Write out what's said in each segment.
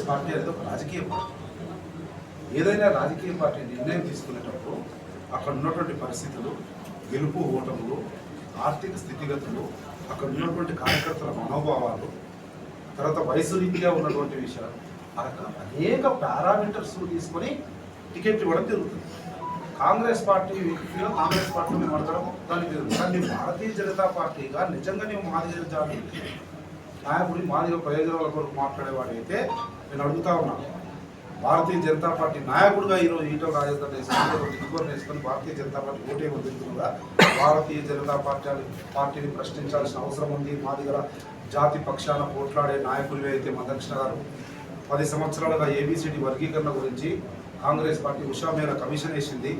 Party అనేది ఒక రాజకీయ పార్టీ. ఏదైనా రాజకీయ పార్టీ నిర్ణయం తీసుకునేటప్పుడు అక్కడ ఉన్నటువంటి పరిస్థితులు, గెలుపు ఓటములు, ఆర్థిక స్థితిగతులు, అక్కడ ఉన్నటువంటి కార్యకర్తల మనోభావాలు, తర్వాత వయసు రీత్యా ఉన్నటువంటి విషయాలు, అనేక పారామీటర్స్ తీసుకొని టికెట్ ఇవ్వడం జరుగుతుంది. కాంగ్రెస్ పార్టీలో మాట్లాడడం దానికి కానీ భారతీయ జనతా పార్టీగా నిజంగా నీవు మాదిగ జాతి నాయకుడి మాదిగ ప్రయోజనాల కొరకు మాట్లాడేవాడైతే నేను అడుగుతా ఉన్నాను. భారతీయ జనతా పార్టీ నాయకుడిగా ఈరోజు ఈటల రాజేందర్ దిగుబడి వేసుకొని భారతీయ జనతా పార్టీ ఓటే వదులుతుందా? భారతీయ జనతా పార్టీని ప్రశ్నించాల్సిన అవసరం ఉంది. మాదిగల జాతి పక్షాన పోట్లాడే నాయకులు అయితే మదకృష్ణ గారు 10 సంవత్సరాలుగా ఏబిసిడి వర్గీకరణ గురించి కాంగ్రెస్ పార్టీ ఉషా మేర కమిషన్ వేసింది.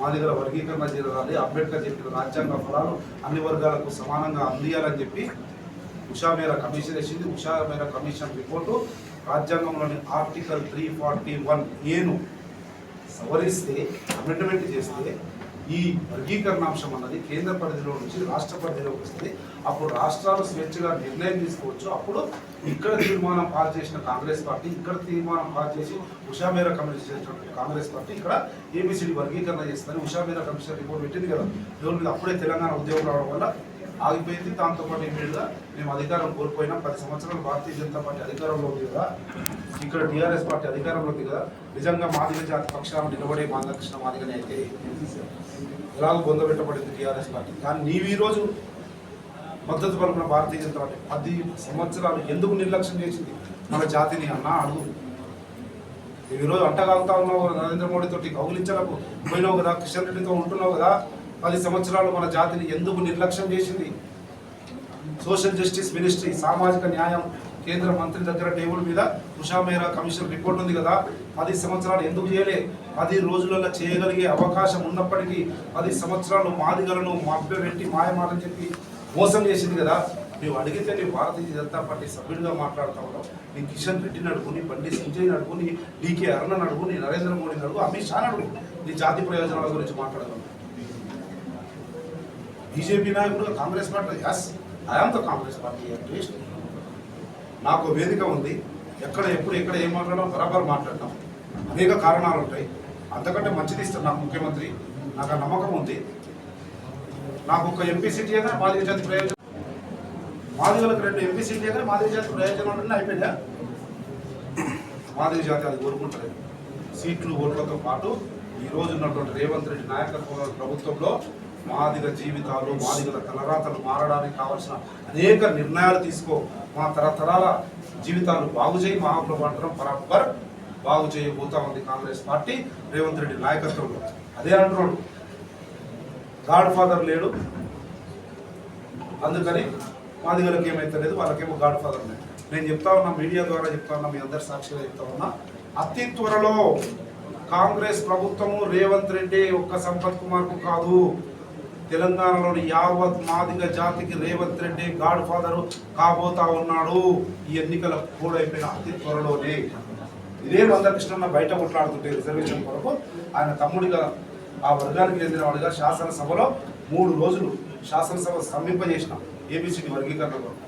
మాదిగల వర్గీకరణ జరగాలి, అంబేద్కర్ చెప్పిన రాజ్యాంగ ఫలాలు అన్ని వర్గాలకు సమానంగా అందియాలని చెప్పి ఉషా మేర కమిషన్ వేసింది. ఉషా మేర కమిషన్ రిపోర్టు రాజ్యాంగంలోని ఆర్టికల్ 341A సవరిస్తే, అమెండ్మెంట్ చేస్తే ఈ వర్గీకరణాంశం అన్నది కేంద్ర పరిధిలో నుంచి రాష్ట్ర పరిధిలోకి వస్తుంది. అప్పుడు రాష్ట్రాలు స్వేచ్ఛగా నిర్ణయం తీసుకోవచ్చు. అప్పుడు ఇక్కడ తీర్మానం పాస్ చేసిన కాంగ్రెస్ పార్టీ, ఇక్కడ తీర్మానం పాస్ చేసి ఉషా మేర కమిషన్ చేసినటువంటి కాంగ్రెస్ పార్టీ ఇక్కడ ఏబిసిడి వర్గీకరణ చేస్తుందని ఉషా మేర కమిషన్ రిపోర్ట్ పెట్టింది కదా. దేవుని మీద అప్పుడే తెలంగాణ ఉద్యోగం రావడం వల్ల ఆగిపోయింది. దాంతోపాటు ఇమీడియట్గా మేము అధికారం కోల్పోయినా 10 సంవత్సరాలు భారతీయ జనతా పార్టీ అధికారంలో ఉంది కదా, ఇక్కడ టీఆర్ఎస్ పార్టీ అధికారంలో ఉంది కదా. నిజంగా మాదిగ జాతి పక్షాలను నిలబడే మదకృష్ణ మాదిగని అయితే ఎలాగో పొందబెట్టబడింది టీఆర్ఎస్ పార్టీ. కానీ నీవు ఈరోజు మద్దతు పలుకున్న భారతీయ జనతా పార్టీ 10 సంవత్సరాలు ఎందుకు నిర్లక్ష్యం చేసింది మన జాతిని అన్నా అడుగు. నువ్వు ఈరోజు అంటగాగుతా ఉన్నావు, నరేంద్ర మోడీతోటి కౌగిలించలకు పోయినావు కదా, కిషన్ రెడ్డితో ఉంటున్నావు కదా. 10 సంవత్సరాలు మన జాతిని ఎందుకు నిర్లక్ష్యం చేసింది? సోషల్ జస్టిస్ మినిస్ట్రీ, సామాజిక న్యాయం కేంద్ర మంత్రి దగ్గర టేబుల్ మీద ఉషా మేరా కమిషన్ రిపోర్ట్ ఉంది కదా. 10 సంవత్సరాలు ఎందుకు చేయలే? 10 రోజులలో చేయగలిగే అవకాశం ఉన్నప్పటికీ 10 సంవత్సరాలు మాదిగలను మభ్యపెట్టి మాయమాటని చెప్పి మోసం చేసింది కదా. నువ్వు అడిగితే నీ భారతీయ జనతా పార్టీ సభ్యుడిగా మాట్లాడుతూ ఉన్నావు. నీ కిషన్ రెడ్డిని అడుగు, నీ బండి సంజయ్ని అడుగు, నీ డీకే అరుణని అడుగు, నీ నరేంద్ర మోడీని అడుగు, అమిత్ షాని అడుగు. నీ జాతి ప్రయోజనాల గురించి మాట్లాడగలవు. బీజేపీ నాయకుడు Congress party, yes I'm the Congress party at least. నాకు వేదిక ఉంది, ఎక్కడ ఎప్పుడు ఎక్కడ ఏం మాట్లాడడం బరాబర్ మాట్లాడడం. అనేక కారణాలు ఉంటాయి, అంతకంటే మంచిది ఇస్తాడు నాకు ముఖ్యమంత్రి. నాకు ఆ నమ్మకం ఉంది. నాకు ఒక ఎంపీ సీట్ అయినా మాదిగ జాతి ప్రయోజనం, మాదిగలకు 2 ఎంపీ సీట్లు అయినా మాదిగ జాతి ప్రయోజనాలు అయిపోయినా మాదిగ జాతి అది కోరుకుంటుంది. సీట్లు ఓట్లతో పాటు ఈరోజు ఉన్నటువంటి రేవంత్ రెడ్డి నాయకత్వంలో ప్రభుత్వంలో మాదిగ జీవితాలు, మాదిగల తలరాతలు మారడానికి కావాల్సిన అనేక నిర్ణయాలు తీసుకో. మా తరతరాల జీవితాలు బాగు చేయి, మహాప్రభాంతరం బరాబర్ బాగు చేయబోతా ఉంది కాంగ్రెస్ పార్టీ రేవంత్ రెడ్డి నాయకత్వంలో. అదే అంటున్నాడు, గాడ్ ఫాదర్ లేడు, అందుకని మాదిగలకు ఏమైతే లేదు, వాళ్ళకేమో గాడ్ ఫాదర్ లేదు. నేను చెప్తా ఉన్నా, మీడియా ద్వారా చెప్తా ఉన్నా, మీ అందరి సాక్షిగా చెప్తా ఉన్నా, అతి త్వరలో కాంగ్రెస్ ప్రభుత్వము రేవంత్ రెడ్డి ఒక్క సంపత్ కుమార్కు కాదు, తెలంగాణలోని యావత్ మాదిగ జాతికి రేవంత్ రెడ్డి గాడ్ ఫాదరు కాబోతా ఉన్నాడు. ఈ ఎన్నికల కూడైపోయిన అతి త్వరలోనే. ఇదే మదకృష్ణ బయట కొట్లాడుతుంటే రిజర్వేషన్ కొరకు ఆయన తమ్ముడిగా ఆ వర్గానికి చెందిన వాడిగా శాసనసభలో 3 రోజులు శాసనసభ స్తంభింపజేసిన ఏబిసిడి వర్గీకరణ కొరకు.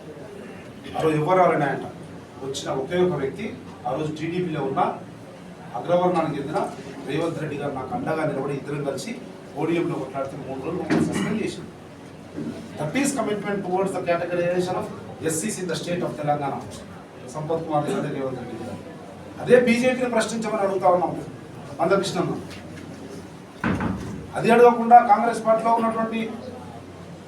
ఆ రోజు ఇవ్వరాలని ఆయన వచ్చిన ఒకే ఒక వ్యక్తి ఆ రోజు టీడీపీలో ఉన్న అగ్రవర్ణానికి చెందిన రేవంత్ రెడ్డి గారు నాకు అండగా నిలబడి ఇద్దరం కలిసి పోడియంలో కొట్లాడితే 3 రోజులు మమ్మల్ని సస్పెండ్ చేసింది. That is commitment towards the categorization of ఎస్సీస్ in the state of Telangana. Sampath Kumar garu, Revanth Reddy గారు. అదే బీజేపీని ప్రశ్నించమని అడుగుతా ఉన్నాం మందకృష్ణన్న. అది అడగకుండా కాంగ్రెస్ పార్టీలో ఉన్నటువంటి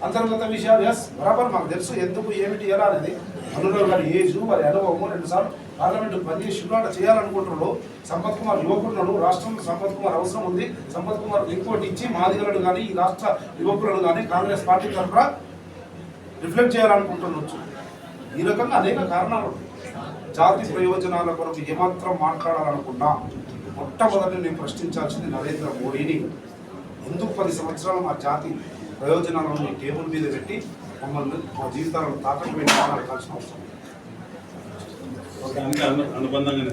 అంతర్గత విషయాలు ఎస్ బరాబర్ మాకు తెలుసు, ఎందుకు ఏమిటి ఎలా అనేది. అనురాగ్ గారి ఏజ్, వారి అనుభవము, 2 సార్లు పార్లమెంటుకు పనిచేసి అట్లా చేయాలనుకుంటున్నాడు. సంపత్ కుమార్ యువకుడున్నాడు, రాష్ట్రంలో సంపత్ కుమార్ అవసరం ఉంది. సంపత్ కుమార్ ఇంకోటి ఇచ్చి మాదిగలను కానీ ఈ రాష్ట్ర యువకులను కానీ కాంగ్రెస్ పార్టీ తరఫున రిఫ్లెక్ట్ చేయాలనుకుంటున్నచ్చు. ఈ రకంగా అనేక కారణాలు ఉంటాయి. జాతి ప్రయోజనాల కొరకు ఏమాత్రం మాట్లాడాలనుకున్నా మొట్టమొదటి నేను ప్రశ్నించాల్సింది నరేంద్ర మోడీని. ఎందుకు 10 సంవత్సరాలు మా జాతి ప్రయోజనాలను టేబుల్ మీద పెట్టి మమ్మల్ని మా జీవితాలను తాకట్టు పెట్టి మాట్లాడాల్సిన అవసరం. అనుబంధంగానే